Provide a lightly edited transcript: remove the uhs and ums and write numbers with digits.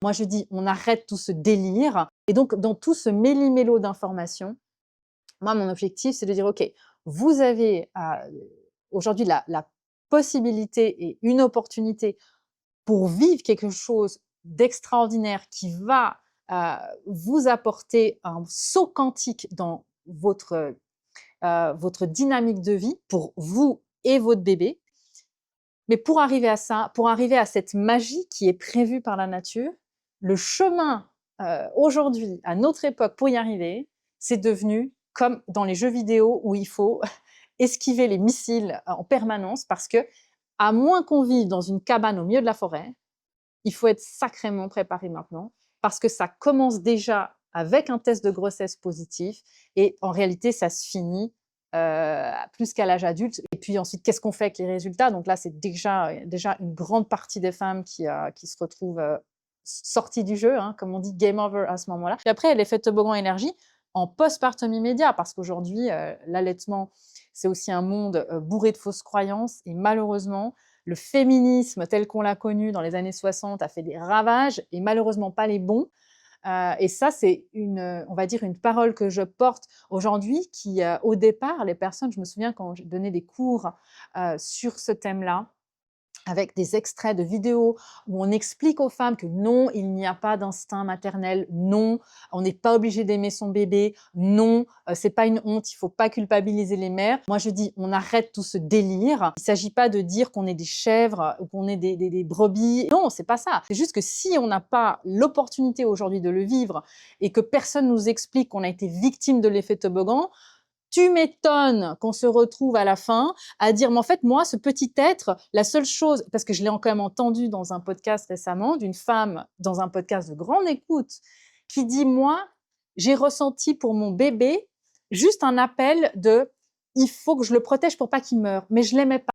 Moi, je dis, on arrête tout ce délire. Et donc, dans tout ce méli-mélo d'informations, moi, mon objectif, c'est de dire, OK, vous avez aujourd'hui la possibilité et une opportunité pour vivre quelque chose d'extraordinaire qui va vous apporter un saut quantique dans votre dynamique de vie pour vous et votre bébé. Mais pour arriver à ça, pour arriver à cette magie qui est prévue par la nature, le chemin aujourd'hui, à notre époque, pour y arriver, c'est devenu comme dans les jeux vidéo où il faut esquiver les missiles en permanence parce que, à moins qu'on vive dans une cabane au milieu de la forêt, il faut être sacrément préparé maintenant parce que ça commence déjà avec un test de grossesse positif et en réalité, ça se finit plus qu'à l'âge adulte. Et puis ensuite, qu'est-ce qu'on fait avec les résultats? Donc là, c'est déjà une grande partie des femmes qui se retrouvent sorties du jeu, hein, comme on dit, game over à ce moment-là. Puis après, l'effet toboggan énergie en postpartum immédiat, parce qu'aujourd'hui, l'allaitement, c'est aussi un monde bourré de fausses croyances et malheureusement, le féminisme tel qu'on l'a connu dans les années 60 a fait des ravages et malheureusement pas les bons. Et ça, c'est on va dire, une parole que je porte aujourd'hui qui, au départ, les personnes, je me souviens quand je donnais des cours sur ce thème-là, avec des extraits de vidéos où on explique aux femmes que non, il n'y a pas d'instinct maternel, non, on n'est pas obligé d'aimer son bébé, non, c'est pas une honte, il faut pas culpabiliser les mères. Moi, je dis, on arrête tout ce délire. Il s'agit pas de dire qu'on est des chèvres ou qu'on est des brebis. Non, c'est pas ça. C'est juste que si on n'a pas l'opportunité aujourd'hui de le vivre et que personne nous explique qu'on a été victime de l'effet toboggan, tu m'étonnes qu'on se retrouve à la fin à dire, mais en fait, moi, ce petit être, la seule chose, parce que je l'ai quand même entendu dans un podcast récemment, d'une femme, dans un podcast de grande écoute, qui dit, moi, j'ai ressenti pour mon bébé juste un appel de, il faut que je le protège pour pas qu'il meure, mais je l'aimais pas.